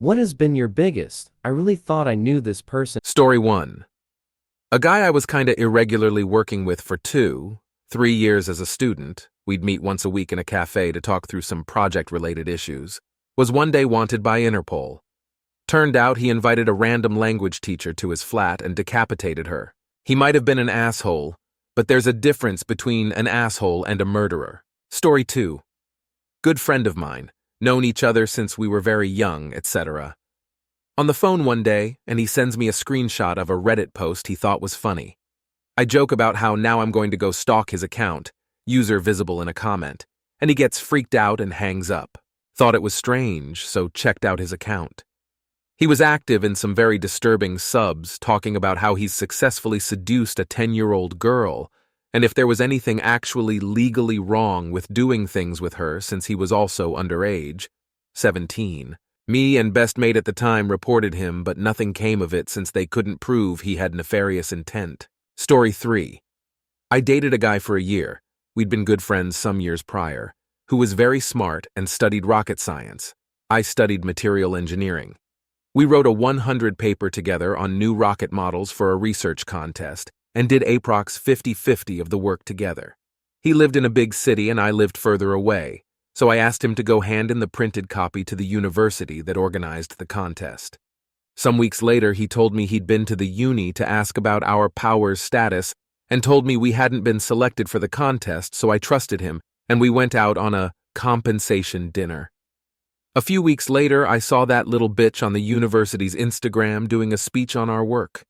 What has been your biggest? I really thought I knew this person. Story 1. A guy I was kinda irregularly working with for 3 years as a student, we'd meet once a week in a cafe to talk through some project-related issues, was one day wanted by Interpol. Turned out he invited a random language teacher to his flat and decapitated her. He might have been an asshole, but there's a difference between an asshole and a murderer. Story 2. Good friend of mine, known each other since we were very young, etc. On the phone one day, and he sends me a screenshot of a Reddit post he thought was funny. I joke about how now I'm going to go stalk his account, user visible in a comment, and he gets freaked out and hangs up. Thought it was strange, so checked out his account. He was active in some very disturbing subs, talking about how he's successfully seduced a 10-year-old girl, and if there was anything actually legally wrong with doing things with her since he was also underage, 17. Me and best mate at the time reported him, but nothing came of it since they couldn't prove he had nefarious intent. Story 3. I dated a guy for a year, we'd been good friends some years prior, who was very smart and studied rocket science. I studied material engineering. We wrote a 100 paper together on new rocket models for a research contest and did approx 50-50 of the work together. He lived in a big city and I lived further away, so I asked him to go hand in the printed copy to the university that organized the contest. Some weeks later, he told me he'd been to the uni to ask about our power's status and told me we hadn't been selected for the contest, so I trusted him and we went out on a compensation dinner. A few weeks later, I saw that little bitch on the university's Instagram doing a speech on our work.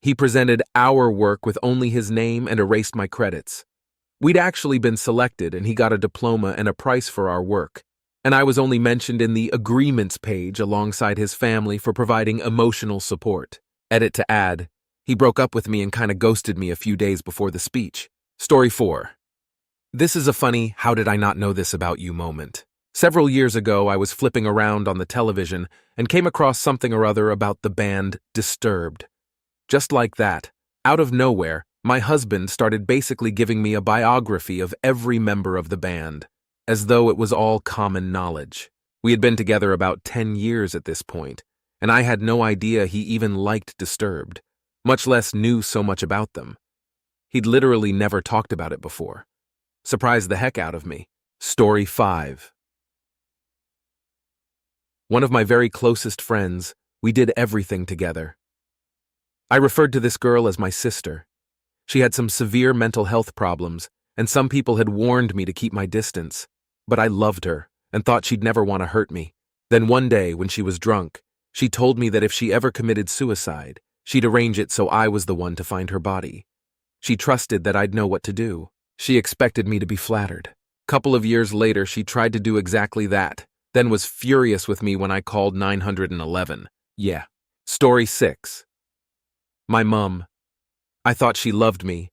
He presented our work with only his name and erased my credits. We'd actually been selected and he got a diploma and a price for our work, and I was only mentioned in the agreements page alongside his family for providing emotional support. Edit to add, he broke up with me and kinda ghosted me a few days before the speech. Story 4. This is a funny how did I not know this about you moment. Several years ago, I was flipping around on the television and came across something or other about the band Disturbed. Just like that, out of nowhere, my husband started basically giving me a biography of every member of the band, as though it was all common knowledge. We had been together about 10 years at this point, and I had no idea he even liked Disturbed, much less knew so much about them. He'd literally never talked about it before. Surprised the heck out of me. Story 5. One of my very closest friends, we did everything together. I referred to this girl as my sister. She had some severe mental health problems, and some people had warned me to keep my distance, but I loved her and thought she'd never want to hurt me. Then one day, when she was drunk, she told me that if she ever committed suicide, she'd arrange it so I was the one to find her body. She trusted that I'd know what to do. She expected me to be flattered. Couple of years later, she tried to do exactly that, then was furious with me when I called 911. Yeah. Story 6. My mum. I thought she loved me.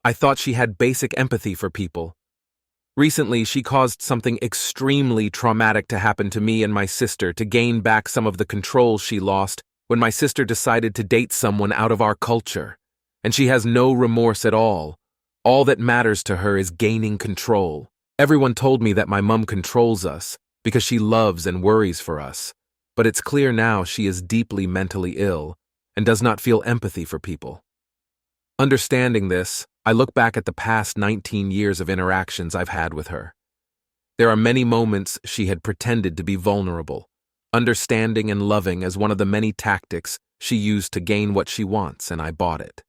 I thought she had basic empathy for people. Recently, she caused something extremely traumatic to happen to me and my sister to gain back some of the control she lost when my sister decided to date someone out of our culture. And she has no remorse at all. All that matters to her is gaining control. Everyone told me that my mum controls us because she loves and worries for us. But it's clear now she is deeply mentally ill and does not feel empathy for people. Understanding this, I look back at the past 19 years of interactions I've had with her. There are many moments she had pretended to be vulnerable, understanding and loving as one of the many tactics she used to gain what she wants, and I bought it.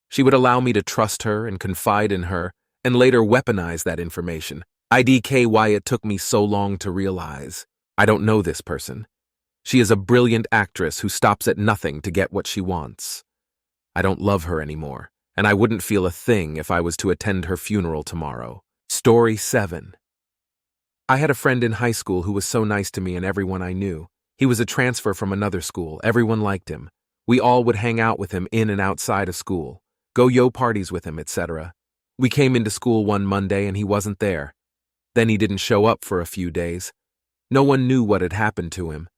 She would allow me to trust her and confide in her, and later weaponize that information. IDK why it took me so long to realize. I don't know this person. She is a brilliant actress who stops at nothing to get what she wants. I don't love her anymore, and I wouldn't feel a thing if I was to attend her funeral tomorrow. Story 7. I had a friend in high school who was so nice to me and everyone I knew. He was a transfer from another school. Everyone liked him. We all would hang out with him in and outside of school, go yo parties with him, etc. We came into school one Monday and he wasn't there. Then he didn't show up for a few days. No one knew what had happened to him.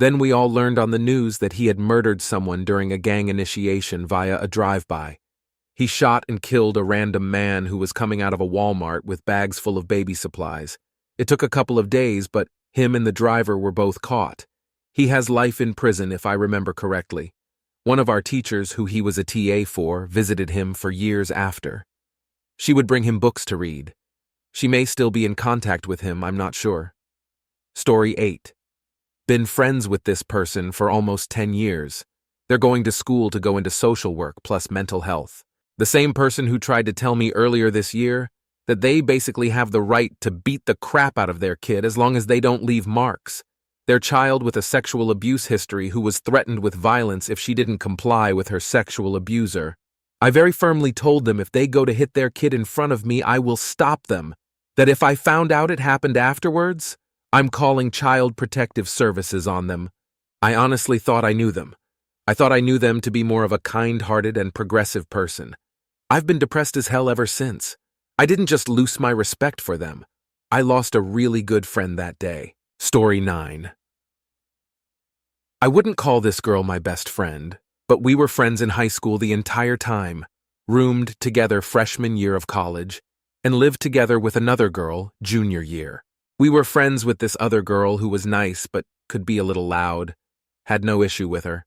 Then we all learned on the news that he had murdered someone during a gang initiation via a drive-by. He shot and killed a random man who was coming out of a Walmart with bags full of baby supplies. It took a couple of days, but him and the driver were both caught. He has life in prison, if I remember correctly. One of our teachers, who he was a TA for, visited him for years after. She would bring him books to read. She may still be in contact with him, I'm not sure. Story 8. Been friends with this person for almost 10 years. They're going to school to go into social work plus mental health. The same person who tried to tell me earlier this year that they basically have the right to beat the crap out of their kid as long as they don't leave marks. Their child with a sexual abuse history who was threatened with violence if she didn't comply with her sexual abuser. I very firmly told them if they go to hit their kid in front of me, I will stop them. That if I found out it happened afterwards, I'm calling Child Protective Services on them. I honestly thought I knew them. I thought I knew them to be more of a kind-hearted and progressive person. I've been depressed as hell ever since. I didn't just lose my respect for them. I lost a really good friend that day. Story 9. I wouldn't call this girl my best friend, but we were friends in high school the entire time, roomed together freshman year of college, and lived together with another girl junior year. We were friends with this other girl who was nice but could be a little loud. Had no issue with her.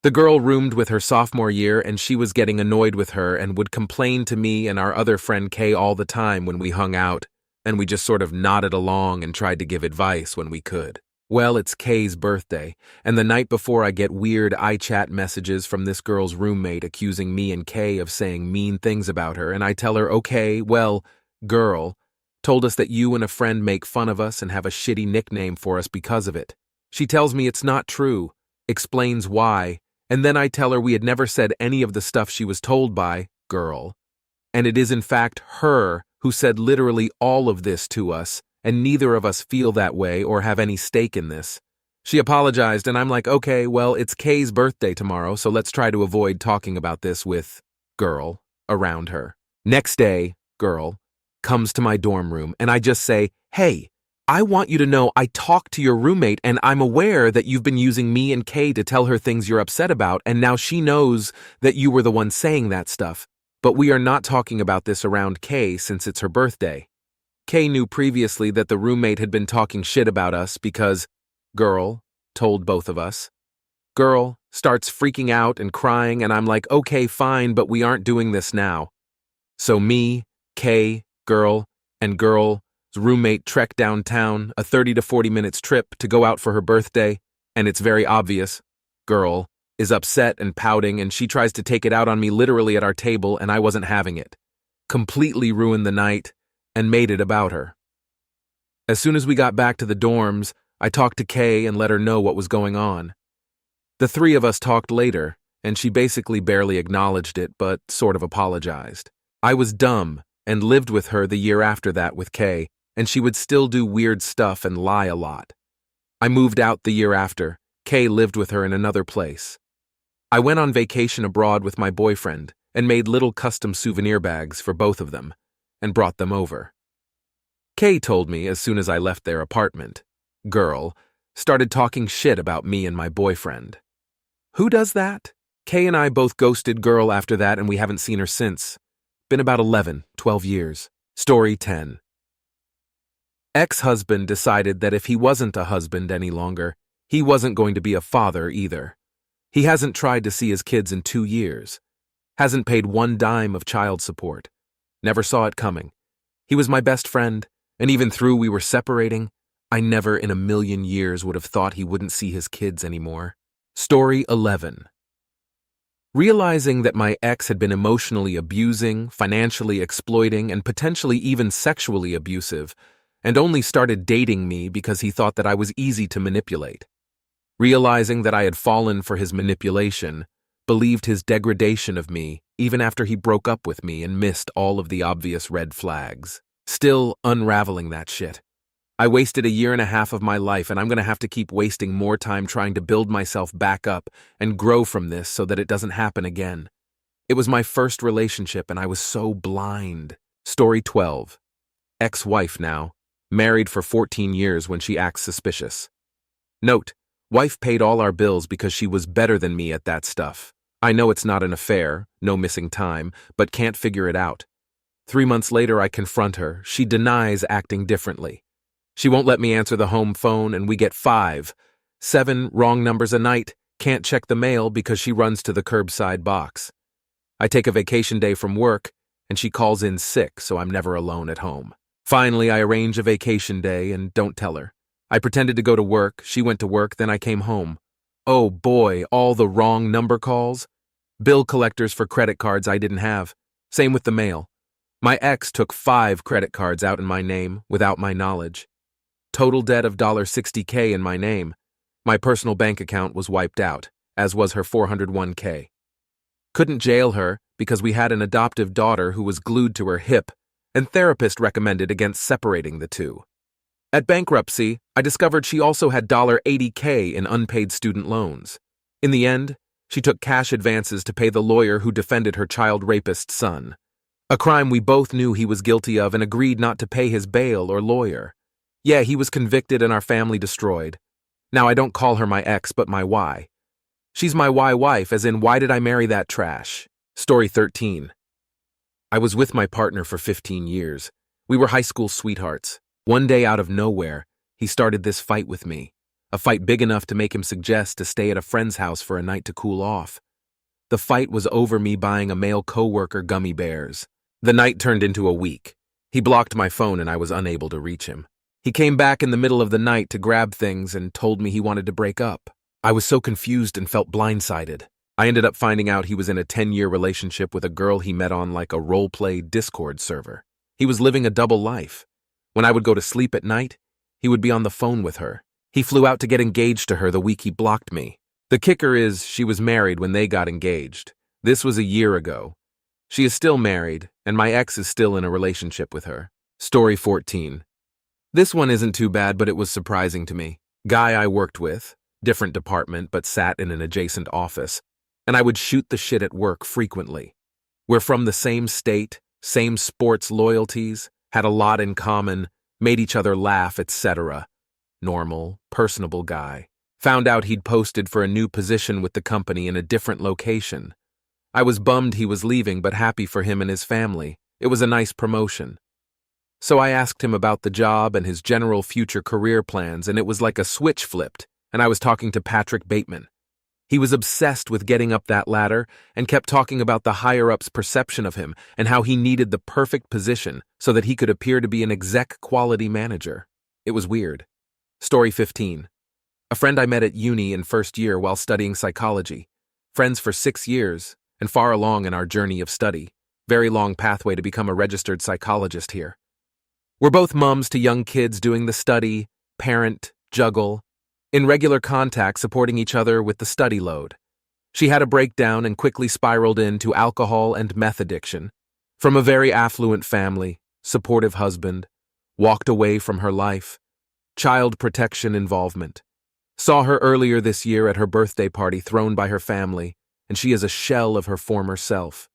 The girl roomed with her sophomore year and she was getting annoyed with her and would complain to me and our other friend Kay all the time when we hung out, and we just sort of nodded along and tried to give advice when we could. Well, it's Kay's birthday, and the night before I get weird iChat messages from this girl's roommate accusing me and Kay of saying mean things about her, and I tell her, okay, well, girl, told us that you and a friend make fun of us and have a shitty nickname for us because of it. She tells me it's not true, explains why, and then I tell her we had never said any of the stuff she was told by, girl, and it is in fact her who said literally all of this to us, and neither of us feel that way or have any stake in this. She apologized, and I'm like, okay, well, it's Kay's birthday tomorrow, so let's try to avoid talking about this with girl around her. Next day, girl comes to my dorm room, and I just say, hey, I want you to know I talked to your roommate, and I'm aware that you've been using me and Kay to tell her things you're upset about, and now she knows that you were the one saying that stuff. But we are not talking about this around Kay since it's her birthday. Kay knew previously that the roommate had been talking shit about us because girl told both of us. Girl starts freaking out and crying, and I'm like, okay, fine, but we aren't doing this now. So me, Kay, girl, and girl's roommate trek downtown, a 30 to 40 minutes trip to go out for her birthday, and it's very obvious. Girl is upset and pouting, and she tries to take it out on me literally at our table, and I wasn't having it. Completely ruined the night and made it about her. As soon as we got back to the dorms, I talked to Kay and let her know what was going on. The three of us talked later, and she basically barely acknowledged it, but sort of apologized. I was dumb and lived with her the year after that with Kay, and she would still do weird stuff and lie a lot. I moved out the year after. Kay lived with her in another place. I went on vacation abroad with my boyfriend and made little custom souvenir bags for both of them and brought them over. Kay told me as soon as I left their apartment, girl started talking shit about me and my boyfriend. Who does that? Kay and I both ghosted girl after that, and we haven't seen her since. Been about 12 years. Story 10. Ex-husband decided that if he wasn't a husband any longer, he wasn't going to be a father either. He hasn't tried to see his kids in 2 years. Hasn't paid one dime of child support. Never saw it coming. He was my best friend, and even though we were separating, I never in a million years would have thought he wouldn't see his kids anymore. Story 11. Realizing that my ex had been emotionally abusing, financially exploiting, and potentially even sexually abusive, and only started dating me because he thought that I was easy to manipulate. Realizing that I had fallen for his manipulation, believed his degradation of me even after he broke up with me and missed all of the obvious red flags. Still unraveling that shit. I wasted 1.5 years of my life, and I'm going to have to keep wasting more time trying to build myself back up and grow from this so that it doesn't happen again. It was my first relationship, and I was so blind. Story 12. Ex-wife now. Married for 14 years when she acts suspicious. Note, wife paid all our bills because she was better than me at that stuff. I know it's not an affair, no missing time, but can't figure it out. 3 months later, I confront her. She denies acting differently. She won't let me answer the home phone, and we get 5. 7 wrong numbers a night, can't check the mail because she runs to the curbside box. I take a vacation day from work, and she calls in sick, so I'm never alone at home. Finally, I arrange a vacation day and don't tell her. I pretended to go to work, she went to work, then I came home. Oh boy, all the wrong number calls. Bill collectors for credit cards I didn't have. Same with the mail. My ex took 5 credit cards out in my name without my knowledge. Total debt of $60K in my name. My personal bank account was wiped out, as was her $401K. Couldn't jail her because we had an adoptive daughter who was glued to her hip, and therapist recommended against separating the two. At bankruptcy, I discovered she also had $80K in unpaid student loans. In the end, she took cash advances to pay the lawyer who defended her child rapist son, a crime we both knew he was guilty of and agreed not to pay his bail or lawyer. Yeah, he was convicted and our family destroyed. Now I don't call her my ex, but my why. She's my why wife, as in why did I marry that trash? Story 13. I was with my partner for 15 years. We were high school sweethearts. One day out of nowhere, he started this fight with me. A fight big enough to make him suggest to stay at a friend's house for a night to cool off. The fight was over me buying a male coworker gummy bears. The night turned into a week. He blocked my phone and I was unable to reach him. He came back in the middle of the night to grab things and told me he wanted to break up. I was so confused and felt blindsided. I ended up finding out he was in a 10-year relationship with a girl he met on like a role-play Discord server. He was living a double life. When I would go to sleep at night, he would be on the phone with her. He flew out to get engaged to her the week he blocked me. The kicker is she was married when they got engaged. This was a year ago. She is still married, and my ex is still in a relationship with her. Story 14. This one isn't too bad, but it was surprising to me. Guy I worked with, different department, but sat in an adjacent office, and I would shoot the shit at work frequently. We're from the same state, same sports loyalties, had a lot in common, made each other laugh, etc. Normal, personable guy. Found out he'd posted for a new position with the company in a different location. I was bummed he was leaving, but happy for him and his family. It was a nice promotion. So I asked him about the job and his general future career plans, and it was like a switch flipped, and I was talking to Patrick Bateman. He was obsessed with getting up that ladder and kept talking about the higher-ups' perception of him and how he needed the perfect position so that he could appear to be an exec quality manager. It was weird. Story 15. A friend I met at uni in first year while studying psychology. Friends for 6 years and far along in our journey of study. Very long pathway to become a registered psychologist here. We're both mums to young kids doing the study, parent, juggle, in regular contact supporting each other with the study load. She had a breakdown and quickly spiraled into alcohol and meth addiction. From a very affluent family, supportive husband, walked away from her life, child protection involvement. Saw her earlier this year at her birthday party thrown by her family, and she is a shell of her former self.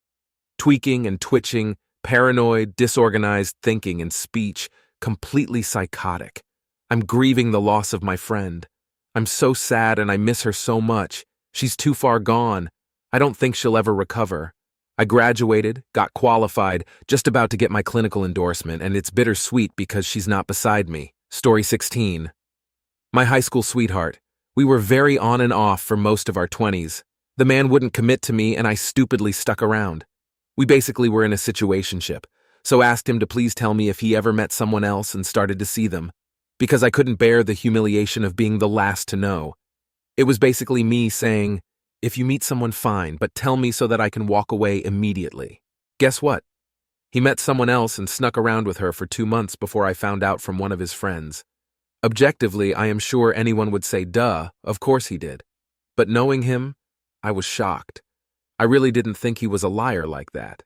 Tweaking and twitching, paranoid, disorganized thinking and speech, completely psychotic. I'm grieving the loss of my friend. I'm so sad and I miss her so much. She's too far gone. I don't think she'll ever recover. I graduated, got qualified, just about to get my clinical endorsement, and it's bittersweet because she's not beside me. Story 16. My high school sweetheart. We were very on and off for most of our 20s. The man wouldn't commit to me and I stupidly stuck around. We basically were in a situationship, so asked him to please tell me if he ever met someone else and started to see them, because I couldn't bear the humiliation of being the last to know. It was basically me saying, if you meet someone fine, but tell me so that I can walk away immediately. Guess what? He met someone else and snuck around with her for 2 months before I found out from one of his friends. Objectively, I am sure anyone would say, duh, of course he did. But knowing him, I was shocked. I really didn't think he was a liar like that.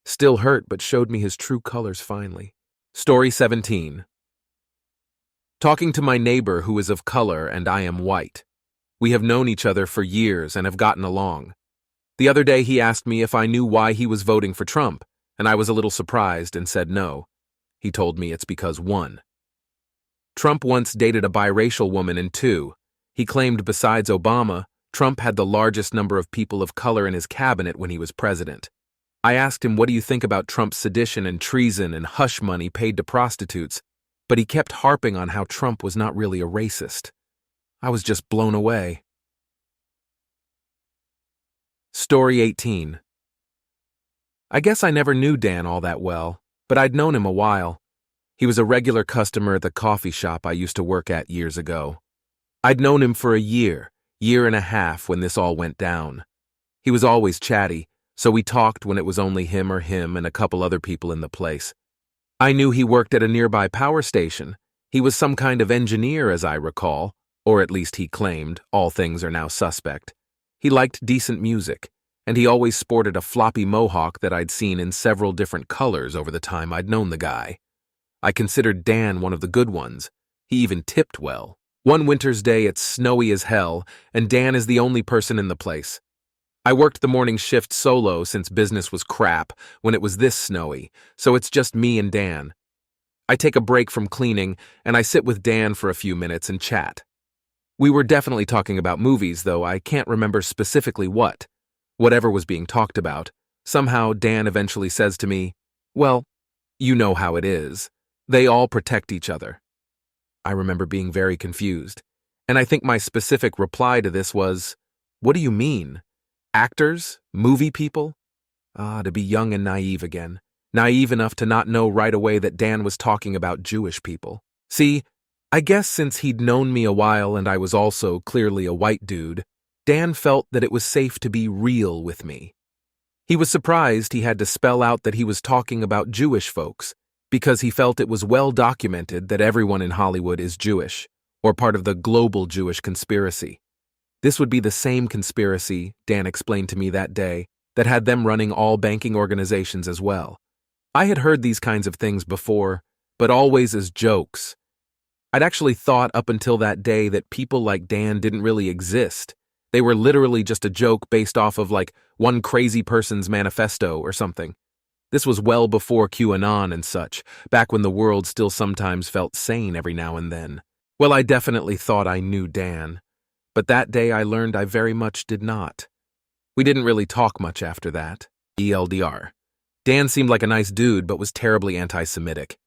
Still hurt, but showed me his true colors finally. Story 17. Talking to my neighbor who is of color and I am white. We have known each other for years and have gotten along. The other day he asked me if I knew why he was voting for Trump, and I was a little surprised and said no. He told me it's because 1. Trump once dated a biracial woman, and 2. He claimed besides Obama, Trump had the largest number of people of color in his cabinet when he was president. I asked him, what do you think about Trump's sedition and treason and hush money paid to prostitutes? But he kept harping on how Trump was not really a racist. I was just blown away. Story 18. I guess I never knew Dan all that well, but I'd known him a while. He was a regular customer at the coffee shop I used to work at years ago. I'd known him for a year and a half when this all went down. He was always chatty, so we talked when it was only him and a couple other people in the place. I knew he worked at a nearby power station. He was some kind of engineer, as I recall, or at least he claimed. All things are now suspect. He liked decent music, and he always sported a floppy mohawk that I'd seen in several different colors over the time I'd known the guy. I considered Dan one of the good ones. He even tipped well. One winter's day, it's snowy as hell, and Dan is the only person in the place. I worked the morning shift solo since business was crap when it was this snowy, so it's just me and Dan. I take a break from cleaning, and I sit with Dan for a few minutes and chat. We were definitely talking about movies, though I can't remember specifically what. Whatever was being talked about, somehow Dan eventually says to me, "Well, you know how it is. They all protect each other." I remember being very confused, and I think my specific reply to this was, "What do you mean? Actors? Movie people?" To be young and naive again. Naive enough to not know right away that Dan was talking about Jewish people. See, I guess since he'd known me a while and I was also clearly a white dude, Dan felt that it was safe to be real with me. He was surprised he had to spell out that he was talking about Jewish folks, because he felt it was well documented that everyone in Hollywood is Jewish, or part of the global Jewish conspiracy. This would be the same conspiracy, Dan explained to me that day, that had them running all banking organizations as well. I had heard these kinds of things before, but always as jokes. I'd actually thought up until that day that people like Dan didn't really exist. They were literally just a joke based off of like one crazy person's manifesto or something. This was well before QAnon and such, back when the world still sometimes felt sane every now and then. Well, I definitely thought I knew Dan, but that day I learned I very much did not. We didn't really talk much after that. ELDR. Dan seemed like a nice dude, but was terribly anti-Semitic.